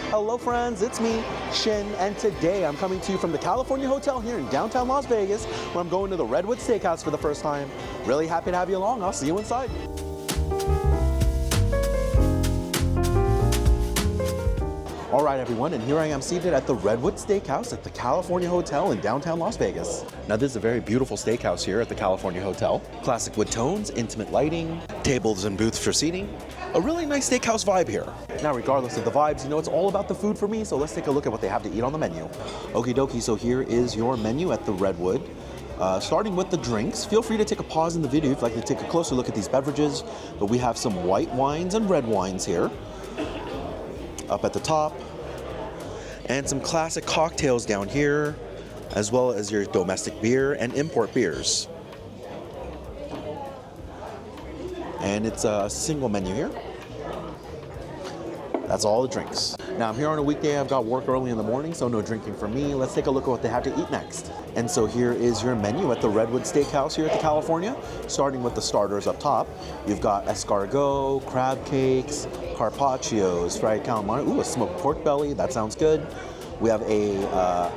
Hello friends, it's me, Shin, and today I'm coming to you from the California Hotel here in downtown Las Vegas, where I'm going to the Redwood Steakhouse for the first time. Really happy to have you along. I'll see you inside. All right, everyone, and here I am seated at the Redwood Steakhouse at the California Hotel in downtown Las Vegas. Now, this is a very beautiful steakhouse here at the California Hotel. Classic wood tones, intimate lighting, tables and booths for seating. A really nice steakhouse vibe here. Now, regardless of the vibes, you know, it's all about the food for me, so let's take a look at what they have to eat on the menu. Okie dokie, so here is your menu at the Redwood. Starting with the drinks, feel free to take a pause in the video if you'd like to take a closer look at these beverages, but we have some white wines and red wines here. Up at the top, and some classic cocktails down here, as well as your domestic beer and import beers. And it's a single menu here. That's all the drinks. Now I'm here on a weekday, I've got work early in the morning, so no drinking for me. Let's take a look at what they have to eat next. And so here is your menu at the Redwood Steakhouse here at the California. Starting with the starters up top, you've got escargot, crab cakes, carpaccios, fried calamari, ooh, a smoked pork belly, that sounds good. We have a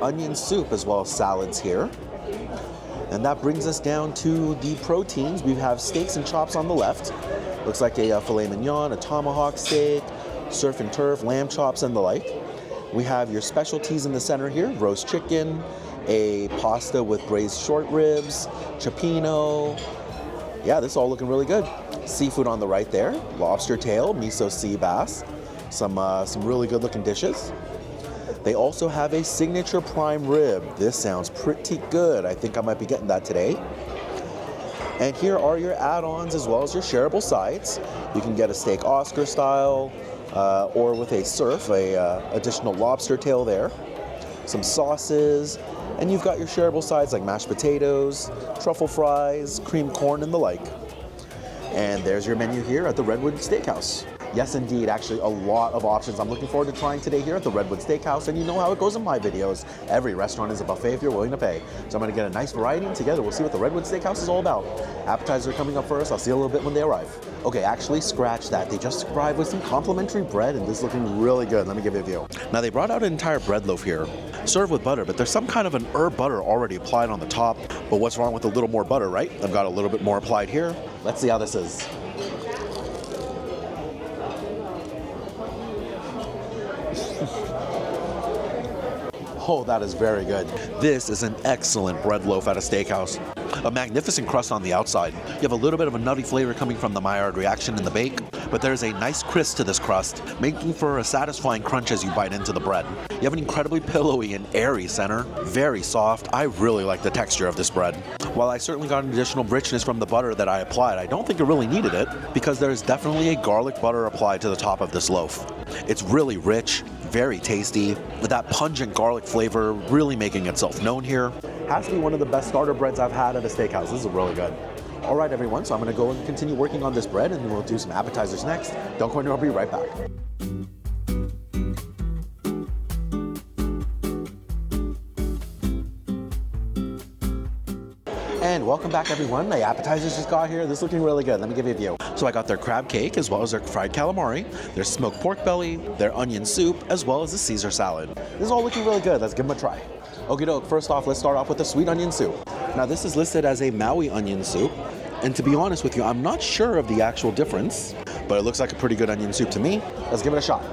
onion soup as well as salads here. And that brings us down to the proteins. We have steaks and chops on the left. Looks like a filet mignon, a tomahawk steak, surf and turf, lamb chops, and the like. We have your specialties in the center here, roast chicken, a pasta with braised short ribs, cioppino. Yeah, this is all looking really good. Seafood on the right there, lobster tail, miso sea bass, some really good looking dishes. They also have a signature prime rib. This sounds pretty good. I think I might be getting that today. And here are your add-ons as well as your shareable sides. You can get a steak Oscar style, or with a surf, additional lobster tail there, some sauces, and you've got your shareable sides like mashed potatoes, truffle fries, creamed corn, and the like. And there's your menu here at the Redwood Steakhouse. Yes, indeed, actually a lot of options I'm looking forward to trying today here at the Redwood Steakhouse, and you know how it goes in my videos. Every restaurant is a buffet if you're willing to pay. So I'm gonna get a nice variety, and together we'll see what the Redwood Steakhouse is all about. Appetizers are coming up first. I'll see you a little bit when they arrive. Okay, actually scratch that. They just arrived with some complimentary bread, and this is looking really good. Let me give you a view. Now they brought out an entire bread loaf here, served with butter, but there's some kind of an herb butter already applied on the top. But what's wrong with a little more butter, right? I've got a little bit more applied here. Let's see how this is. Oh, that is very good. This is an excellent bread loaf at a steakhouse. A magnificent crust on the outside. You have a little bit of a nutty flavor coming from the Maillard reaction in the bake, but there's a nice crisp to this crust, making for a satisfying crunch as you bite into the bread. You have an incredibly pillowy and airy center, very soft. I really like the texture of this bread. While I certainly got an additional richness from the butter that I applied, I don't think it really needed it, because there's definitely a garlic butter applied to the top of this loaf. It's really rich, very tasty, with that pungent garlic flavor really making itself known here. Has to be one of the best starter breads I've had at a steakhouse. This is really good. All right, everyone, so I'm gonna go and continue working on this bread, and then we'll do some appetizers next. Don't go anywhere, I'll be right back. And welcome back, everyone. The appetizers just got here. This is looking really good. Let me give you a view. So I got their crab cake as well as their fried calamari, their smoked pork belly, their onion soup, as well as the Caesar salad. This is all looking really good. Let's give them a try. Okie doke, first off, let's start off with the sweet onion soup. Now this is listed as a Maui onion soup, and to be honest with you, I'm not sure of the actual difference, but it looks like a pretty good onion soup to me. Let's give it a shot.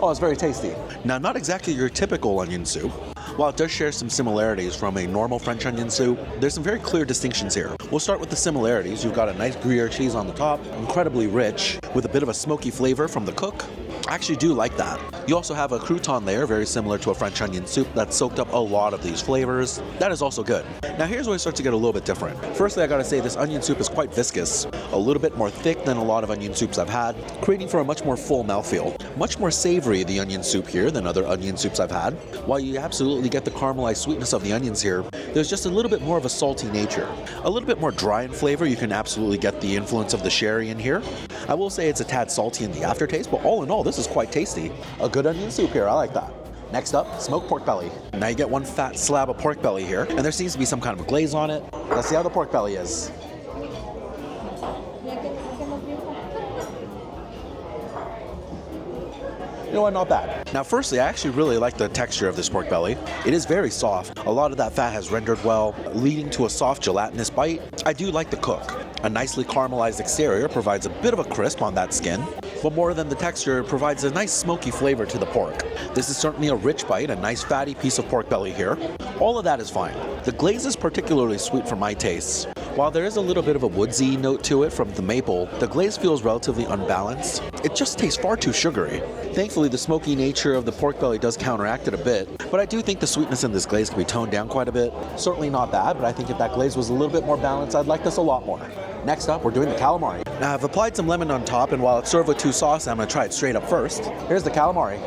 Oh, it's very tasty. Now, not exactly your typical onion soup. While it does share some similarities from a normal French onion soup, there's some very clear distinctions here. We'll start with the similarities. You've got a nice Gruyere cheese on the top, incredibly rich, with a bit of a smoky flavor from the cook. I actually do like that. You also have a crouton layer, very similar to a French onion soup, that soaked up a lot of these flavors. That is also good. Now here's where it starts to get a little bit different. Firstly, I gotta say this onion soup is quite viscous, a little bit more thick than a lot of onion soups I've had, creating for a much more full mouthfeel. Much more savory, the onion soup here, than other onion soups I've had. While you absolutely get the caramelized sweetness of the onions here, there's just a little bit more of a salty nature. A little bit more dry in flavor. You can absolutely get the influence of the sherry in here. I will say it's a tad salty in the aftertaste, but all in all, this is quite tasty. A good onion soup here, I like that. Next up, smoked pork belly. Now you get one fat slab of pork belly here, and there seems to be some kind of glaze on it. Let's see how the pork belly is. You know what, not bad. Now, firstly, I actually really like the texture of this pork belly. It is very soft. A lot of that fat has rendered well, leading to a soft gelatinous bite. I do like the cook. A nicely caramelized exterior provides a bit of a crisp on that skin, but more than the texture, it provides a nice smoky flavor to the pork. This is certainly a rich bite, a nice fatty piece of pork belly here. All of that is fine. The glaze is particularly sweet for my tastes. While there is a little bit of a woodsy note to it from the maple, the glaze feels relatively unbalanced. It just tastes far too sugary. Thankfully, the smoky nature of the pork belly does counteract it a bit, but I do think the sweetness in this glaze can be toned down quite a bit. Certainly not bad, but I think if that glaze was a little bit more balanced, I'd like this a lot more. Next up, we're doing the calamari. Now, I've applied some lemon on top, and while it's served with 2 sauces, I'm going to try it straight up first. Here's the calamari.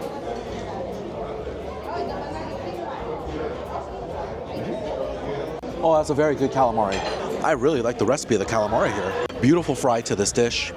Oh, that's a very good calamari. I really like the recipe of the calamari here. Beautiful fry to this dish.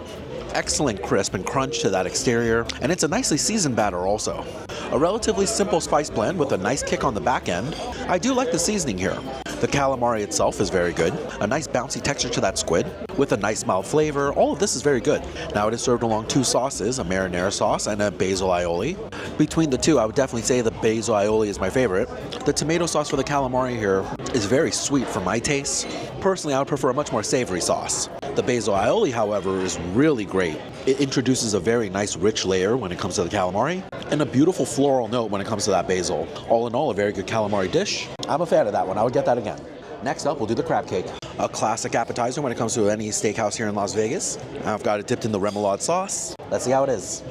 Excellent crisp and crunch to that exterior, and it's a nicely seasoned batter also. A relatively simple spice blend with a nice kick on the back end. I do like the seasoning here. The calamari itself is very good. A nice bouncy texture to that squid with a nice mild flavor. All of this is very good. Now it is served along 2 sauces, a marinara sauce and a basil aioli. Between the two, I would definitely say the basil aioli is my favorite. The tomato sauce for the calamari here is very sweet for my taste. Personally, I would prefer a much more savory sauce. The basil aioli, however, is really great. It introduces a very nice rich layer when it comes to the calamari, and a beautiful floral note when it comes to that basil. All in all, a very good calamari dish. I'm a fan of that one. I would get that again. Next up, we'll do the crab cake. A classic appetizer when it comes to any steakhouse here in Las Vegas. I've got it dipped in the remoulade sauce. Let's see how it is.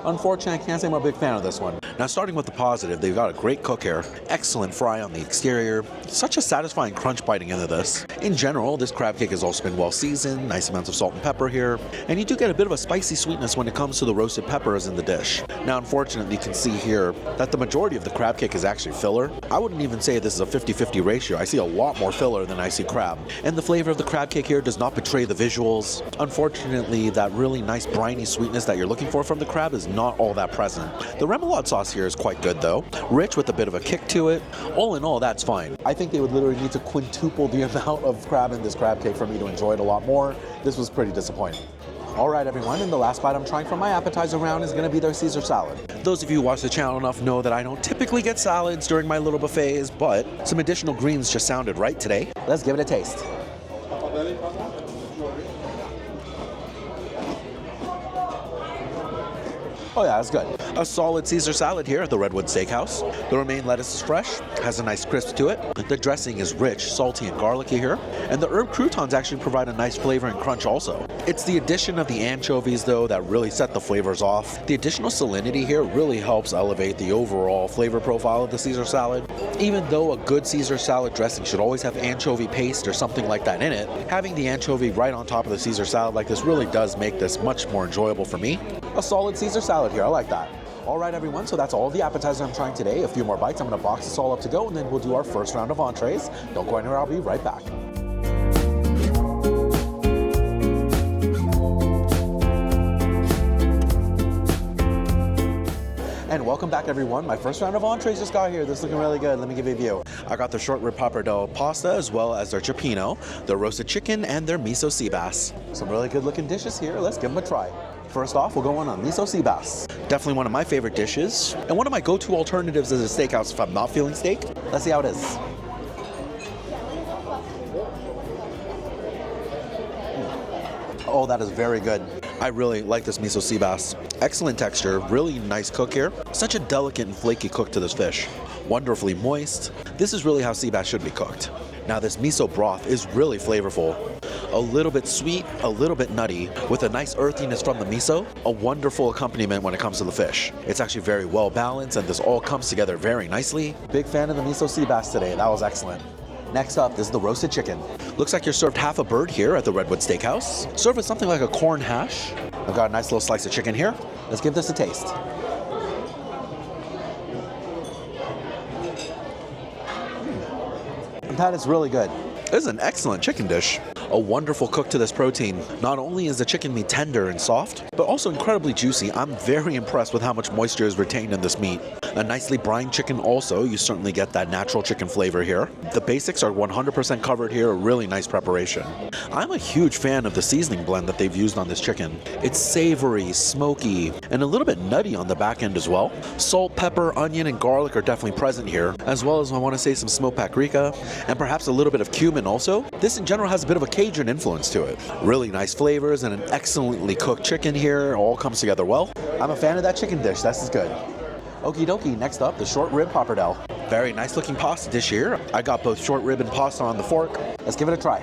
Unfortunately, I can't say I'm a big fan of this one. Now, starting with the positive, they've got a great cook here, excellent fry on the exterior, such a satisfying crunch biting into this. In general, this crab cake has also been well seasoned, nice amounts of salt and pepper here, and you do get a bit of a spicy sweetness when it comes to the roasted peppers in the dish. Now, unfortunately, you can see here that the majority of the crab cake is actually filler. I wouldn't even say this is a 50-50 ratio. I see a lot more filler than I see crab. And the flavor of the crab cake here does not betray the visuals. Unfortunately, that really nice briny sweetness that you're looking for from the crab is not all that present. The remoulade sauce here is quite good though, rich with a bit of a kick to it. All in all, that's fine. I think they would literally need to quintuple the amount of crab in this crab cake for me to enjoy it a lot more. This was pretty disappointing. All right, everyone, and the last bite I'm trying from my appetizer round is going to be their Caesar salad. Those of you who watch the channel enough know that I don't typically get salads during my little buffets, but some additional greens just sounded right today. Let's give it a taste. Oh yeah, it's good. A solid Caesar salad here at the Redwood Steakhouse. The romaine lettuce is fresh, has a nice crisp to it. The dressing is rich, salty, and garlicky here. And the herb croutons actually provide a nice flavor and crunch also. It's the addition of the anchovies though that really set the flavors off. The additional salinity here really helps elevate the overall flavor profile of the Caesar salad. Even though a good Caesar salad dressing should always have anchovy paste or something like that in it, having the anchovy right on top of the Caesar salad like this really does make this much more enjoyable for me. A solid Caesar salad here, I like that. All right, everyone, so that's all of the appetizers I'm trying today. A few more bites, I'm gonna box this all up to go, and then we'll do our first round of entrees. Don't go anywhere, I'll be right back. And welcome back, everyone. My first round of entrees just got here. This is looking really good. Let me give you a view. I got their short rib pappardelle pasta as well as their cioppino, their roasted chicken, and their miso sea bass. Some really good looking dishes here. Let's give them a try. First off, we'll go on miso sea bass. Definitely one of my favorite dishes, and one of my go-to alternatives as a steakhouse if I'm not feeling steak. Let's see how it is. Oh, that is very good. I really like this miso sea bass. Excellent texture, really nice cook here. Such a delicate and flaky cook to this fish. Wonderfully moist. This is really how sea bass should be cooked. Now this miso broth is really flavorful. A little bit sweet, a little bit nutty, with a nice earthiness from the miso. A wonderful accompaniment when it comes to the fish. It's actually very well balanced and this all comes together very nicely. Big fan of the miso sea bass today. That was excellent. Next up is the roasted chicken. Looks like you're served half a bird here at the Redwood Steakhouse. Served with something like a corn hash. I've got a nice little slice of chicken here. Let's give this a taste. That is really good. This is an excellent chicken dish. A wonderful cook to this protein. Not only is the chicken meat tender and soft, but also incredibly juicy. I'm very impressed with how much moisture is retained in this meat. A nicely brined chicken also. You certainly get that natural chicken flavor here. The basics are 100% covered here. A really nice preparation. I'm a huge fan of the seasoning blend that they've used on this chicken. It's savory, smoky, and a little bit nutty on the back end as well. Salt, pepper, onion, and garlic are definitely present here, as well as I want to say some smoked paprika, and perhaps a little bit of cumin also. This in general has a bit of a Cajun influence to it. Really nice flavors and an excellently cooked chicken here. All comes together well. I'm a fan of that chicken dish. This is good. Okie dokie, next up, the short rib pappardelle. Very nice looking pasta dish here. I got both short rib and pasta on the fork. Let's give it a try.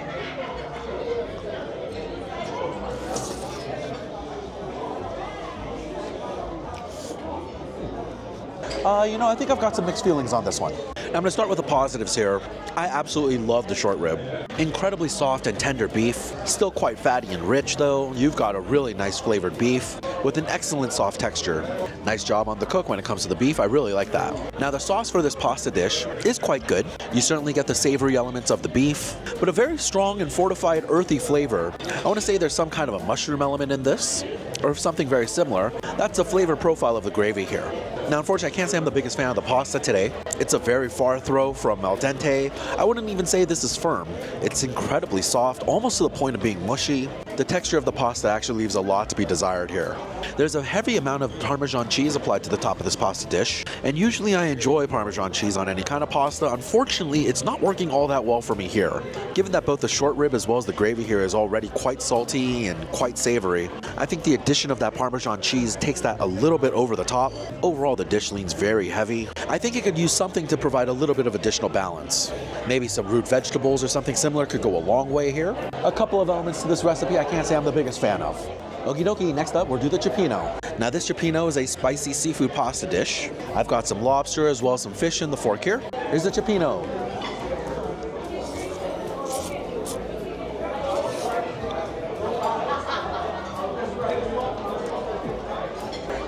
I think I've got some mixed feelings on this one. Now, I'm going to start with the positives here. I absolutely love the short rib. Incredibly soft and tender beef. Still quite fatty and rich though. You've got a really nice flavored beef with an excellent soft texture. Nice job on the cook when it comes to the beef. I really like that. Now, the sauce for this pasta dish is quite good. You certainly get the savory elements of the beef, but a very strong and fortified earthy flavor. I want to say there's some kind of a mushroom element in this, or something very similar. That's the flavor profile of the gravy here. Now, unfortunately, I can't say I'm the biggest fan of the pasta today. It's a very far throw from al dente. I wouldn't even say this is firm. It's incredibly soft, almost to the point of being mushy. The texture of the pasta actually leaves a lot to be desired here. There's a heavy amount of Parmesan cheese applied to the top of this pasta dish, and usually I enjoy Parmesan cheese on any kind of pasta. Unfortunately, it's not working all that well for me here. Given that both the short rib as well as the gravy here is already quite salty and quite savory, I think the addition of that Parmesan cheese takes that a little bit over the top. Overall, the dish leans very heavy. I think it could use something to provide a little bit of additional balance. Maybe some root vegetables or something similar could go a long way here. A couple of elements to this recipe I can't say I'm the biggest fan of. Okie dokie, next up we'll do the cioppino. Now this cioppino is a spicy seafood pasta dish. I've got some lobster as well as some fish in the fork here. Here's the cioppino.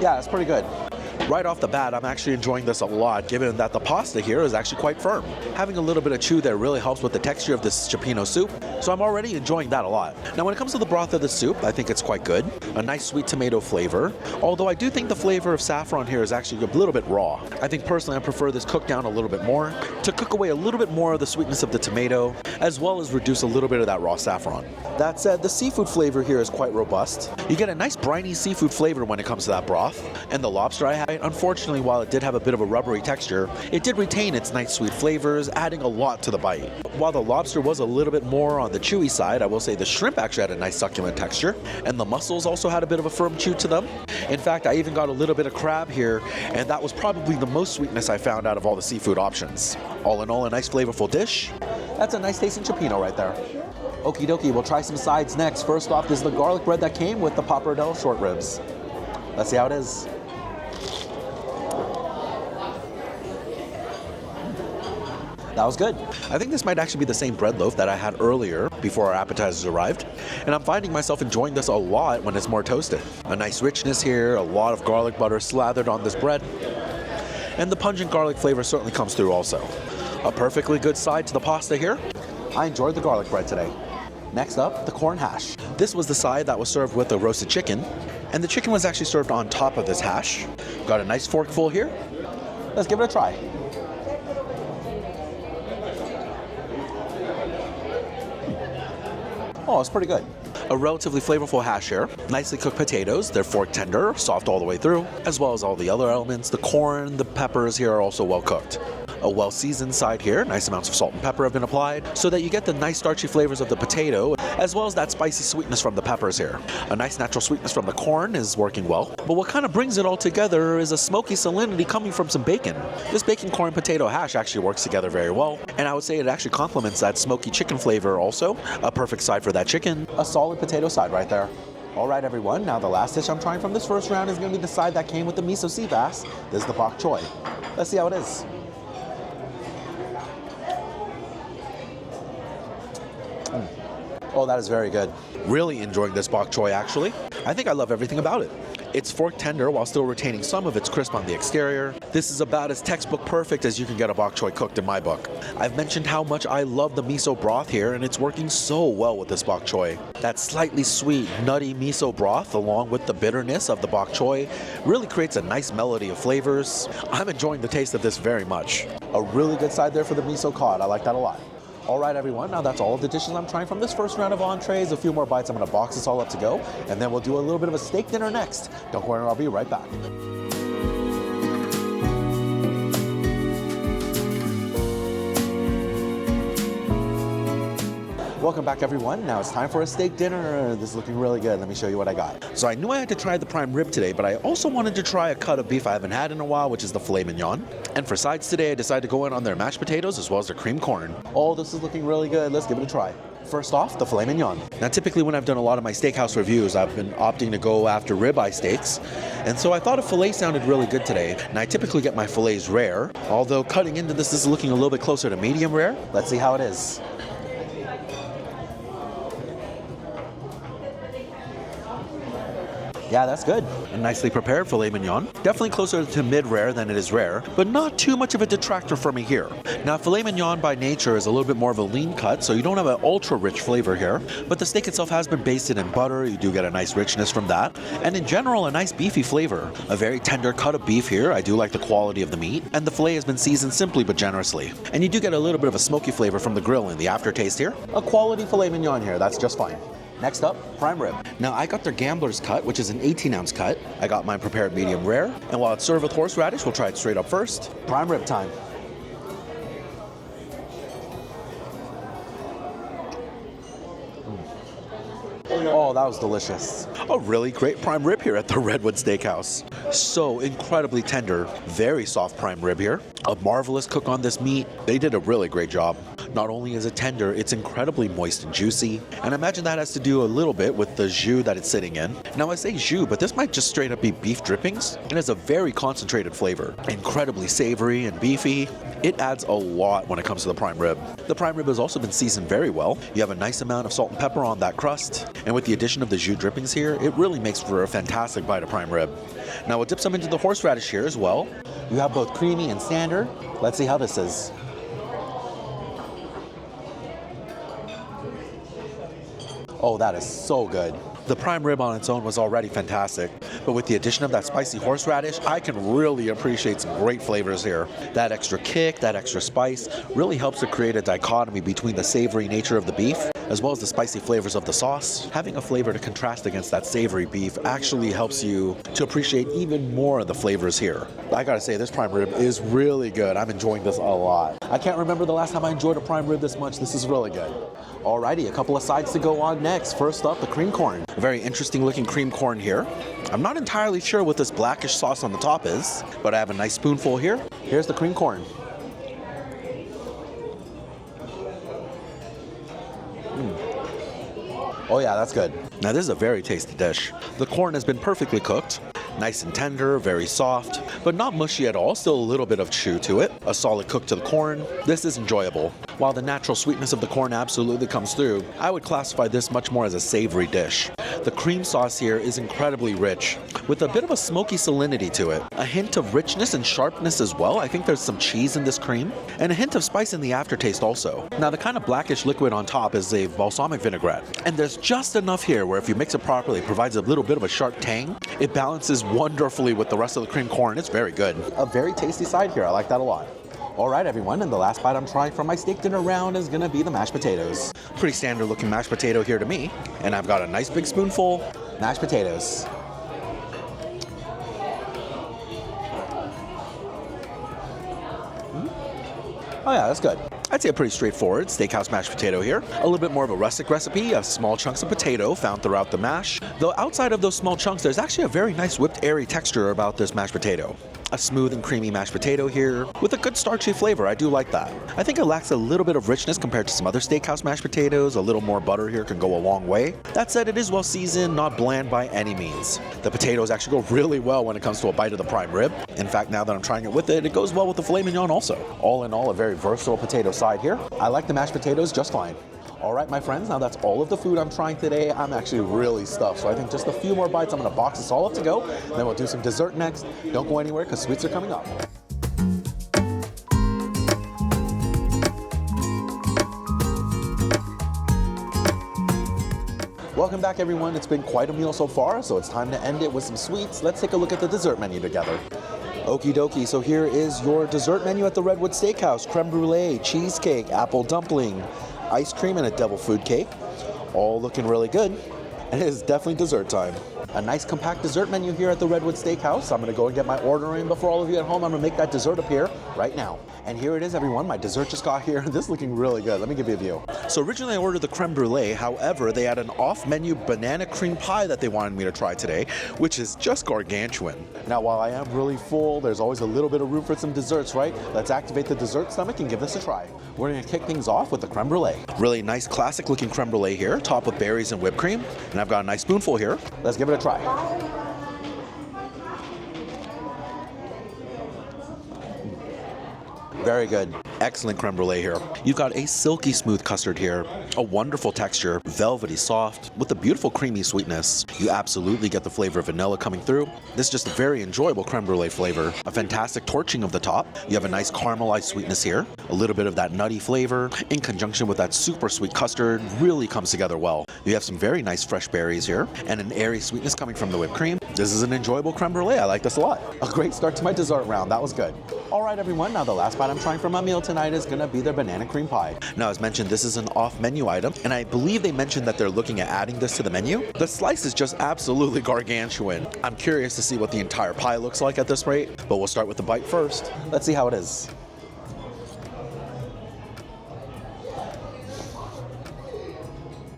Yeah, it's pretty good. Right off the bat, I'm actually enjoying this a lot, given that the pasta here is actually quite firm. Having a little bit of chew there really helps with the texture of this cioppino soup, so I'm already enjoying that a lot. Now, when it comes to the broth of the soup, I think it's quite good. A nice sweet tomato flavor, although I do think the flavor of saffron here is actually a little bit raw. I think personally I prefer this cooked down a little bit more to cook away a little bit more of the sweetness of the tomato, as well as reduce a little bit of that raw saffron. That said, the seafood flavor here is quite robust. You get a nice briny seafood flavor when it comes to that broth, and the lobster I had, unfortunately, while it did have a bit of a rubbery texture, it did retain its nice sweet flavors, adding a lot to the bite. While the lobster was a little bit more on the chewy side, I will say the shrimp actually had a nice succulent texture, and the mussels also had a bit of a firm chew to them. In fact, I even got a little bit of crab here, and that was probably the most sweetness I found out of all the seafood options. All in all, a nice flavorful dish. That's a nice tasting cioppino right there. Okie dokie, we'll try some sides next. First off is the garlic bread that came with the pappardelle short ribs. Let's see how it is. That was good. I think this might actually be the same bread loaf that I had earlier before our appetizers arrived, and I'm finding myself enjoying this a lot when it's more toasted. A nice richness here, a lot of garlic butter slathered on this bread, and the pungent garlic flavor certainly comes through also. A perfectly good side to the pasta here. I enjoyed the garlic bread today. Next up, the corn hash. This was the side that was served with the roasted chicken, and the chicken was actually served on top of this hash. Got a nice forkful here. Let's give it a try. Oh, it's pretty good. A relatively flavorful hash here. Nicely cooked potatoes. They're fork tender, soft all the way through, as well as all the other elements. The corn, the peppers here are also well cooked. A well-seasoned side here. Nice amounts of salt and pepper have been applied so that you get the nice starchy flavors of the potato, as well as that spicy sweetness from the peppers here. A nice natural sweetness from the corn is working well. But what kind of brings it all together is a smoky salinity coming from some bacon. This bacon corn potato hash actually works together very well, and I would say it actually complements that smoky chicken flavor also. A perfect side for that chicken. A solid potato side right there. All right, everyone. Now the last dish I'm trying from this first round is going to be the side that came with the miso sea bass. This is the bok choy. Let's see how it is. Oh, that is very good. Really enjoying this bok choy, actually. I think I love everything about it. It's fork tender while still retaining some of its crisp on the exterior. This is about as textbook perfect as you can get a bok choy cooked in my book. I've mentioned how much I love the miso broth here, and it's working so well with this bok choy. That slightly sweet, nutty miso broth along with the bitterness of the bok choy really creates a nice melody of flavors. I'm enjoying the taste of this very much. A really good side there for the miso cod. I like that a lot. All right, everyone, now that's all of the dishes I'm trying from this first round of entrees. A few more bites, I'm gonna box this all up to go, and then we'll do a little bit of a steak dinner next. Don't worry, I'll be right back. Welcome back, everyone. Now it's time for a steak dinner. This is looking really good. Let me show you what I got. So I knew I had to try the prime rib today, but I also wanted to try a cut of beef I haven't had in a while, which is the filet mignon. And for sides today, I decided to go in on their mashed potatoes as well as their cream corn. Oh, this is looking really good. Let's give it a try. First off, the filet mignon. Now, typically when I've done a lot of my steakhouse reviews, I've been opting to go after ribeye steaks. And so I thought a filet sounded really good today. And I typically get my filets rare, although cutting into this is looking a little bit closer to medium rare. Let's see how it is. Yeah, that's good. A nicely prepared filet mignon. Definitely closer to mid-rare than it is rare, but not too much of a detractor for me here. Now, filet mignon by nature is a little bit more of a lean cut, so you don't have an ultra-rich flavor here, but the steak itself has been basted in butter. You do get a nice richness from that, and in general, a nice beefy flavor. A very tender cut of beef here. I do like the quality of the meat, and the filet has been seasoned simply but generously. And you do get a little bit of a smoky flavor from the grill in the aftertaste here. A quality filet mignon here. That's just fine. Next up, prime rib. Now, I got their gambler's cut, which is an 18-ounce cut. I got mine prepared medium rare, and while it's served with horseradish, we'll try it straight up first. Prime rib time. Oh, that was delicious. A really great prime rib here at the Redwood Steakhouse. So incredibly tender, very soft prime rib here. A marvelous cook on this meat. They did a really great job. Not only is it tender, it's incredibly moist and juicy. And I imagine that has to do a little bit with the jus that it's sitting in. Now, I say jus, but this might just straight up be beef drippings. It has a very concentrated flavor. Incredibly savory and beefy. It adds a lot when it comes to the prime rib. The prime rib has also been seasoned very well. You have a nice amount of salt and pepper on that crust. And with the addition of the jus drippings here, it really makes for a fantastic bite of prime rib. Now, we'll dip some into the horseradish here as well. You have both creamy and standard. Let's see how this is. Oh, that is so good. The prime rib on its own was already fantastic, but with the addition of that spicy horseradish, I can really appreciate some great flavors here. That extra kick, that extra spice, really helps to create a dichotomy between the savory nature of the beef, as well as the spicy flavors of the sauce. Having a flavor to contrast against that savory beef actually helps you to appreciate even more of the flavors here. I gotta say, this prime rib is really good. I'm enjoying this a lot. I can't remember the last time I enjoyed a prime rib this much. This is really good. Alrighty, a couple of sides to go on next. First up, the cream corn. A very interesting looking cream corn here. I'm not entirely sure what this blackish sauce on the top is, but I have a nice spoonful here. Here's the cream corn. Oh yeah, that's good. Now this is a very tasty dish. The corn has been perfectly cooked. Nice and tender, very soft, but not mushy at all, still a little bit of chew to it. A solid cook to the corn. This is enjoyable. While the natural sweetness of the corn absolutely comes through, I would classify this much more as a savory dish. The cream sauce here is incredibly rich, with a bit of a smoky salinity to it. A hint of richness and sharpness as well. I think there's some cheese in this cream, and a hint of spice in the aftertaste also. Now the kind of blackish liquid on top is a balsamic vinaigrette, and there's just enough here where if you mix it properly, it provides a little bit of a sharp tang. It balances wonderfully with the rest of the cream corn. It's very good. A very tasty side here. I like that a lot. All right, everyone, and the last bite I'm trying from my steak dinner round is gonna be the mashed potatoes. Pretty standard looking mashed potato here to me, and I've got a nice big spoonful mashed potatoes. Oh yeah, that's good. I'd say a pretty straightforward steakhouse mashed potato here. A little bit more of a rustic recipe of small chunks of potato found throughout the mash. Though outside of those small chunks, there's actually a very nice whipped airy texture about this mashed potato. A smooth and creamy mashed potato here with a good starchy flavor. I do like that. I think it lacks a little bit of richness compared to some other steakhouse mashed potatoes. A little more butter here can go a long way. That said, it is well seasoned, not bland by any means. The potatoes actually go really well when it comes to a bite of the prime rib. In fact, now that I'm trying it with it, it goes well with the filet mignon also. All in all, a very versatile potato side here. I like the mashed potatoes just fine. All right, my friends, now that's all of the food I'm trying today. I'm actually really stuffed, so I think just a few more bites. I'm gonna box this all up to go, and then we'll do some dessert next. Don't go anywhere, because sweets are coming up. Welcome back, everyone. It's been quite a meal so far, so it's time to end it with some sweets. Let's take a look at the dessert menu together. Okie dokie, so here is your dessert menu at the Redwood Steakhouse. Creme brulee, cheesecake, apple dumpling, ice cream, and a devil food cake. All looking really good. And it is definitely dessert time. A nice compact dessert menu here at the Redwood Steakhouse. I'm gonna go and get my order in before all of you at home. I'm gonna make that dessert appear right now. And here it is, everyone. My dessert just got here. This is looking really good. Let me give you a view. So originally I ordered the creme brulee. However, they had an off-menu banana cream pie that they wanted me to try today, which is just gargantuan. Now, while I am really full, there's always a little bit of room for some desserts, right? Let's activate the dessert stomach and give this a try. We're gonna kick things off with the creme brulee. Really nice, classic looking creme brulee here, topped with berries and whipped cream. And I've got a nice spoonful here. Let's give it a try. Very good. Excellent creme brulee here. You've got a silky smooth custard here, a wonderful texture, velvety soft, with a beautiful creamy sweetness. You absolutely get the flavor of vanilla coming through. This is just a very enjoyable creme brulee flavor. A fantastic torching of the top. You have a nice caramelized sweetness here. A little bit of that nutty flavor in conjunction with that super sweet custard really comes together well. You have some very nice fresh berries here and an airy sweetness coming from the whipped cream. This is an enjoyable creme brulee. I like this a lot. A great start to my dessert round. That was good. All right, everyone. Now the last bite I'm trying for my meal tonight is gonna be their banana cream pie. Now, as mentioned, this is an off-menu item, and I believe they mentioned that they're looking at adding this to the menu. The slice is just absolutely gargantuan. I'm curious to see what the entire pie looks like at this rate, but we'll start with the bite first. Let's see how it is.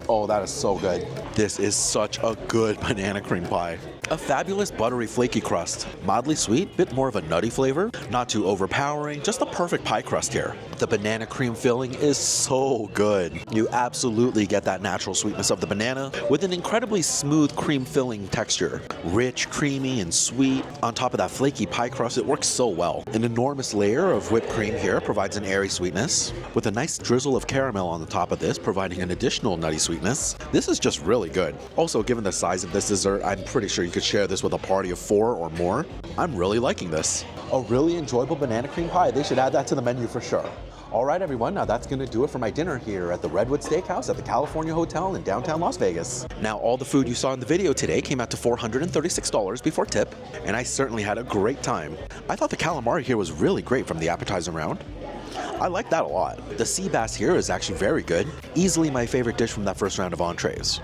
Oh, that is so good. This is such a good banana cream pie. A fabulous buttery flaky crust, mildly sweet, bit more of a nutty flavor, not too overpowering, just the perfect pie crust here. The banana cream filling is so good. You absolutely get that natural sweetness of the banana with an incredibly smooth cream filling texture. Rich, creamy, and sweet. On top of that flaky pie crust, it works so well. An enormous layer of whipped cream here provides an airy sweetness, with a nice drizzle of caramel on the top of this, providing an additional nutty sweetness. This is just really good. Also, given the size of this dessert, I'm pretty sure you could share this with a party of 4 or more. I'm really liking this. A really enjoyable banana cream pie. They should add that to the menu for sure. All right, everyone, now that's going to do it for my dinner here at the Redwood Steakhouse at the California Hotel in downtown Las Vegas. Now, all the food you saw in the video today came out to $436 before tip, and I certainly had a great time. I thought the calamari here was really great from the appetizer round. I like that a lot. The sea bass here is actually very good. Easily my favorite dish from that first round of entrees.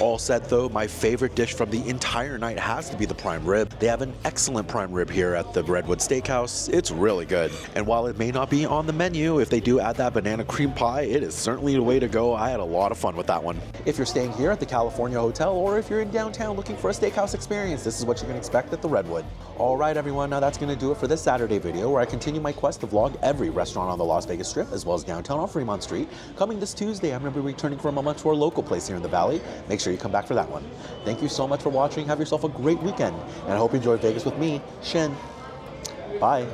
All said though, my favorite dish from the entire night has to be the prime rib. They have an excellent prime rib here at the Redwood Steakhouse. It's really good. And while it may not be on the menu, if they do add that banana cream pie, it is certainly the way to go. I had a lot of fun with that one. If you're staying here at the California Hotel, or if you're in downtown looking for a steakhouse experience, this is what you can expect at the Redwood. All right, everyone, now that's going to do it for this Saturday video, where I continue my quest to vlog every restaurant on the Las Vegas Strip, as well as downtown on Fremont Street. Coming this Tuesday, I'm going to be returning from a much more local place here in the Valley. Make sure you come back for that one. Thank you so much for watching. Have yourself a great weekend, and I hope you enjoy Vegas with me, Shin. Bye.